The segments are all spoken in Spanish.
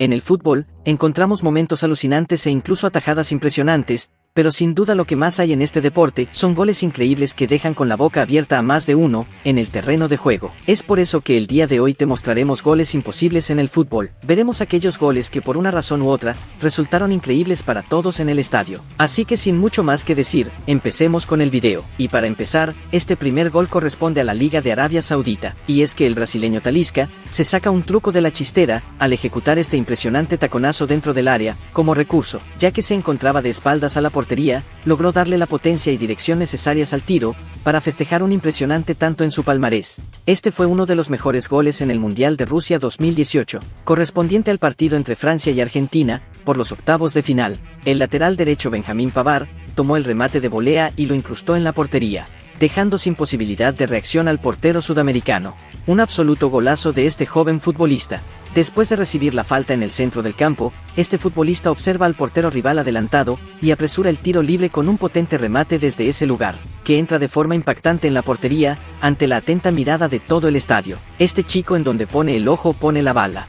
En el fútbol, encontramos momentos alucinantes e incluso atajadas impresionantes, pero sin duda lo que más hay en este deporte son goles increíbles que dejan con la boca abierta a más de uno en el terreno de juego. Es por eso que el día de hoy te mostraremos goles imposibles en el fútbol. Veremos aquellos goles que por una razón u otra resultaron increíbles para todos en el estadio. Así que sin mucho más que decir, empecemos con el video. Y para empezar, este primer gol corresponde a la Liga de Arabia Saudita, y es que el brasileño Talisca se saca un truco de la chistera al ejecutar este impresionante taconazo dentro del área como recurso, ya que se encontraba de espaldas a la portería, logró darle la potencia y dirección necesarias al tiro para festejar un impresionante tanto en su palmarés. Este fue uno de los mejores goles en el Mundial de Rusia 2018, correspondiente al partido entre Francia y Argentina por los octavos de final. El lateral derecho Benjamín Pavard tomó el remate de volea y lo incrustó en la portería, dejando sin posibilidad de reacción al portero sudamericano. Un absoluto golazo de este joven futbolista. Después de recibir la falta en el centro del campo, este futbolista observa al portero rival adelantado y apresura el tiro libre con un potente remate desde ese lugar, que entra de forma impactante en la portería, ante la atenta mirada de todo el estadio. Este chico en donde pone el ojo pone la bala.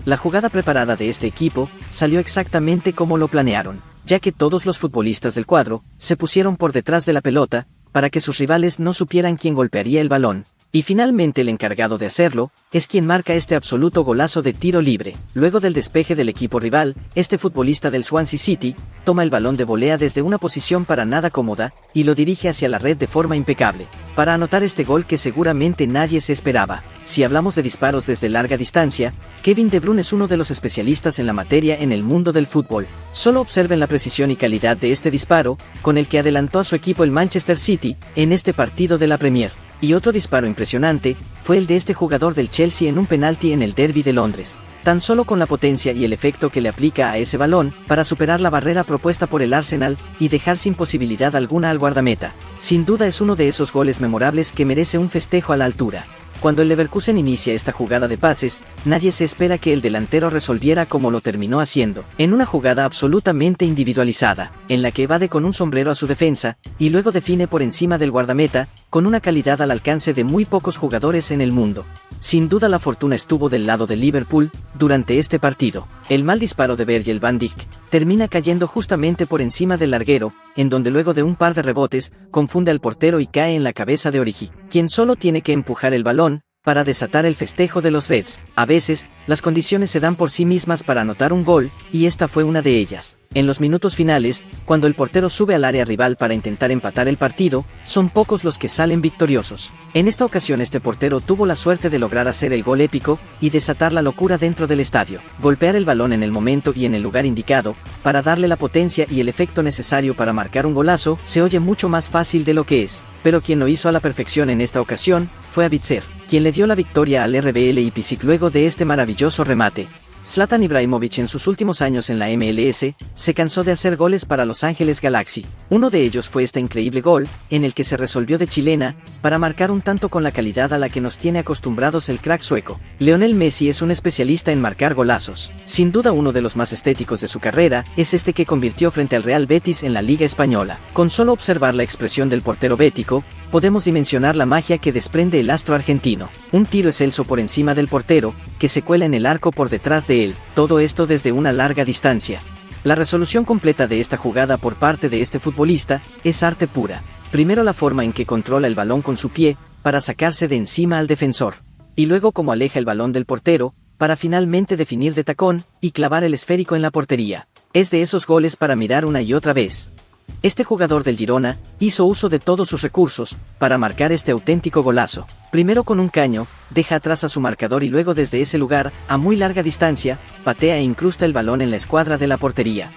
La jugada preparada de este equipo salió exactamente como lo planearon, ya que todos los futbolistas del cuadro se pusieron por detrás de la pelota, para que sus rivales no supieran quién golpearía el balón. Y finalmente el encargado de hacerlo, es quien marca este absoluto golazo de tiro libre. Luego del despeje del equipo rival, este futbolista del Swansea City, toma el balón de volea desde una posición para nada cómoda, y lo dirige hacia la red de forma impecable, para anotar este gol que seguramente nadie se esperaba. Si hablamos de disparos desde larga distancia, Kevin De Bruyne es uno de los especialistas en la materia en el mundo del fútbol. Solo observen la precisión y calidad de este disparo, con el que adelantó a su equipo el Manchester City, en este partido de la Premier. Y otro disparo impresionante fue el de este jugador del Chelsea en un penalti en el Derby de Londres. Tan solo con la potencia y el efecto que le aplica a ese balón para superar la barrera propuesta por el Arsenal y dejar sin posibilidad alguna al guardameta. Sin duda es uno de esos goles memorables que merece un festejo a la altura. Cuando el Leverkusen inicia esta jugada de pases, nadie se espera que el delantero resolviera como lo terminó haciendo, en una jugada absolutamente individualizada, en la que evade con un sombrero a su defensa, y luego define por encima del guardameta, con una calidad al alcance de muy pocos jugadores en el mundo. Sin duda la fortuna estuvo del lado de Liverpool durante este partido. El mal disparo de Virgil van Dijk termina cayendo justamente por encima del larguero, en donde luego de un par de rebotes, confunde al portero y cae en la cabeza de Origi, quien solo tiene que empujar el balón para desatar el festejo de los Reds. A veces, las condiciones se dan por sí mismas para anotar un gol, y esta fue una de ellas. En los minutos finales, cuando el portero sube al área rival para intentar empatar el partido, son pocos los que salen victoriosos. En esta ocasión este portero tuvo la suerte de lograr hacer el gol épico y desatar la locura dentro del estadio. Golpear el balón en el momento y en el lugar indicado, para darle la potencia y el efecto necesario para marcar un golazo, se oye mucho más fácil de lo que es. Pero quien lo hizo a la perfección en esta ocasión, fue Sabitzer, quien le dio la victoria al RB Leipzig luego de este maravilloso remate. Zlatan Ibrahimović en sus últimos años en la MLS, se cansó de hacer goles para Los Ángeles Galaxy. Uno de ellos fue este increíble gol, en el que se resolvió de chilena, para marcar un tanto con la calidad a la que nos tiene acostumbrados el crack sueco. Lionel Messi es un especialista en marcar golazos. Sin duda uno de los más estéticos de su carrera, es este que convirtió frente al Real Betis en la Liga Española. Con solo observar la expresión del portero bético, podemos dimensionar la magia que desprende el astro argentino. Un tiro excelso por encima del portero, que se cuela en el arco por detrás de él, todo esto desde una larga distancia. La resolución completa de esta jugada por parte de este futbolista es arte pura. Primero la forma en que controla el balón con su pie, para sacarse de encima al defensor. Y luego cómo aleja el balón del portero, para finalmente definir de tacón, y clavar el esférico en la portería. Es de esos goles para mirar una y otra vez. Este jugador del Girona hizo uso de todos sus recursos para marcar este auténtico golazo. Primero con un caño, deja atrás a su marcador y luego desde ese lugar, a muy larga distancia, patea e incrusta el balón en la escuadra de la portería.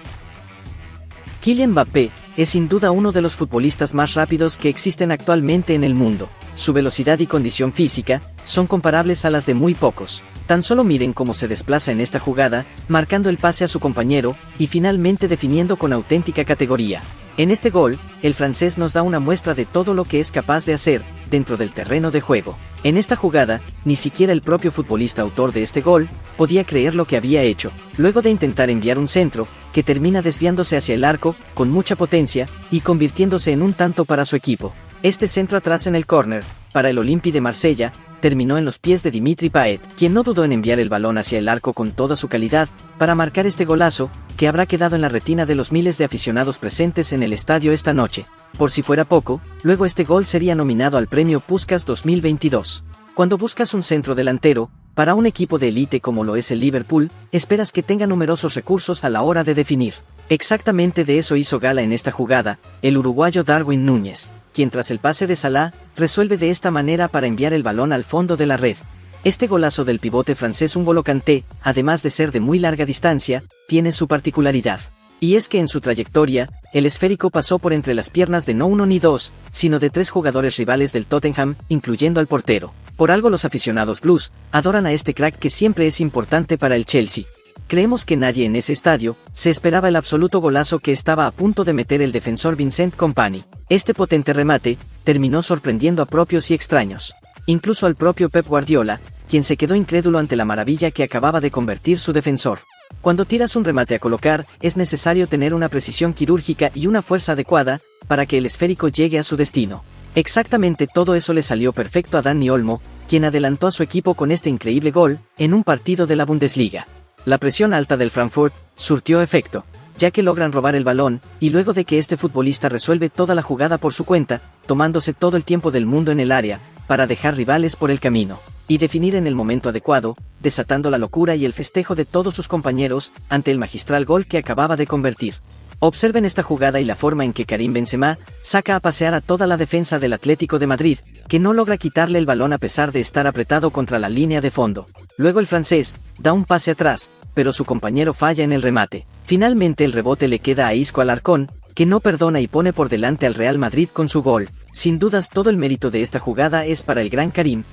Kylian Mbappé es sin duda uno de los futbolistas más rápidos que existen actualmente en el mundo. Su velocidad y condición física son comparables a las de muy pocos. Tan solo miren cómo se desplaza en esta jugada, marcando el pase a su compañero y finalmente definiendo con auténtica categoría. En este gol, el francés nos da una muestra de todo lo que es capaz de hacer dentro del terreno de juego. En esta jugada, ni siquiera el propio futbolista autor de este gol podía creer lo que había hecho, luego de intentar enviar un centro, que termina desviándose hacia el arco, con mucha potencia, y convirtiéndose en un tanto para su equipo. Este centro atrás en el córner, para el Olympique de Marsella, terminó en los pies de Dimitri Payet, quien no dudó en enviar el balón hacia el arco con toda su calidad, para marcar este golazo, que habrá quedado en la retina de los miles de aficionados presentes en el estadio esta noche. Por si fuera poco, luego este gol sería nominado al premio Puskás 2022. Cuando buscas un centro delantero, para un equipo de élite como lo es el Liverpool, esperas que tenga numerosos recursos a la hora de definir. Exactamente de eso hizo gala en esta jugada, el uruguayo Darwin Núñez, quien tras el pase de Salah, resuelve de esta manera para enviar el balón al fondo de la red. Este golazo del pivote francés N'Golo Kanté, además de ser de muy larga distancia, tiene su particularidad. Y es que en su trayectoria, el esférico pasó por entre las piernas de no uno ni dos, sino de tres jugadores rivales del Tottenham, incluyendo al portero. Por algo los aficionados blues adoran a este crack que siempre es importante para el Chelsea. Creemos que nadie en ese estadio se esperaba el absoluto golazo que estaba a punto de meter el defensor Vincent Kompany. Este potente remate terminó sorprendiendo a propios y extraños. Incluso al propio Pep Guardiola, quien se quedó incrédulo ante la maravilla que acababa de convertir su defensor. Cuando tiras un remate a colocar, es necesario tener una precisión quirúrgica y una fuerza adecuada para que el esférico llegue a su destino. Exactamente todo eso le salió perfecto a Dani Olmo, quien adelantó a su equipo con este increíble gol en un partido de la Bundesliga. La presión alta del Frankfurt surtió efecto, ya que logran robar el balón, y luego de que este futbolista resuelve toda la jugada por su cuenta, tomándose todo el tiempo del mundo en el área, para dejar rivales por el camino, y definir en el momento adecuado, desatando la locura y el festejo de todos sus compañeros ante el magistral gol que acababa de convertir. Observen esta jugada y la forma en que Karim Benzema saca a pasear a toda la defensa del Atlético de Madrid, que no logra quitarle el balón a pesar de estar apretado contra la línea de fondo. Luego el francés da un pase atrás, pero su compañero falla en el remate. Finalmente el rebote le queda a Isco Alarcón, que no perdona y pone por delante al Real Madrid con su gol. Sin dudas todo el mérito de esta jugada es para el gran Karim.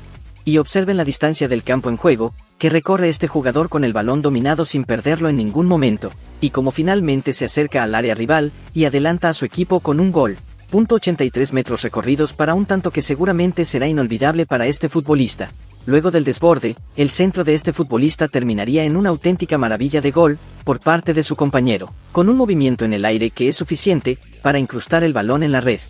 Y observen la distancia del campo en juego, que recorre este jugador con el balón dominado sin perderlo en ningún momento, y como finalmente se acerca al área rival, y adelanta a su equipo con un gol. 83 metros recorridos para un tanto que seguramente será inolvidable para este futbolista. Luego del desborde, el centro de este futbolista terminaría en una auténtica maravilla de gol, por parte de su compañero, con un movimiento en el aire que es suficiente para incrustar el balón en la red.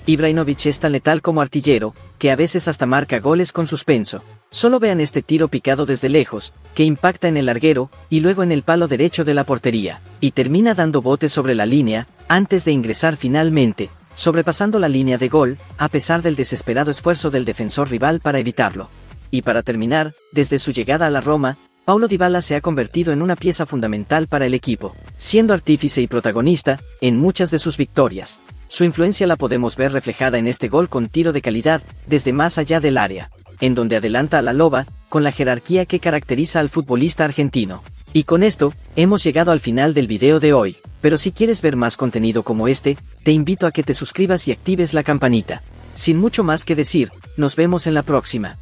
Ibrahimovic es tan letal como artillero, que a veces hasta marca goles con suspenso. Solo vean este tiro picado desde lejos, que impacta en el larguero, y luego en el palo derecho de la portería, y termina dando bote sobre la línea, antes de ingresar finalmente, sobrepasando la línea de gol, a pesar del desesperado esfuerzo del defensor rival para evitarlo. Y para terminar, desde su llegada a la Roma, Paulo Dybala se ha convertido en una pieza fundamental para el equipo, siendo artífice y protagonista en muchas de sus victorias. Su influencia la podemos ver reflejada en este gol con tiro de calidad, desde más allá del área, en donde adelanta a la loba, con la jerarquía que caracteriza al futbolista argentino. Y con esto, hemos llegado al final del video de hoy, pero si quieres ver más contenido como este, te invito a que te suscribas y actives la campanita. Sin mucho más que decir, nos vemos en la próxima.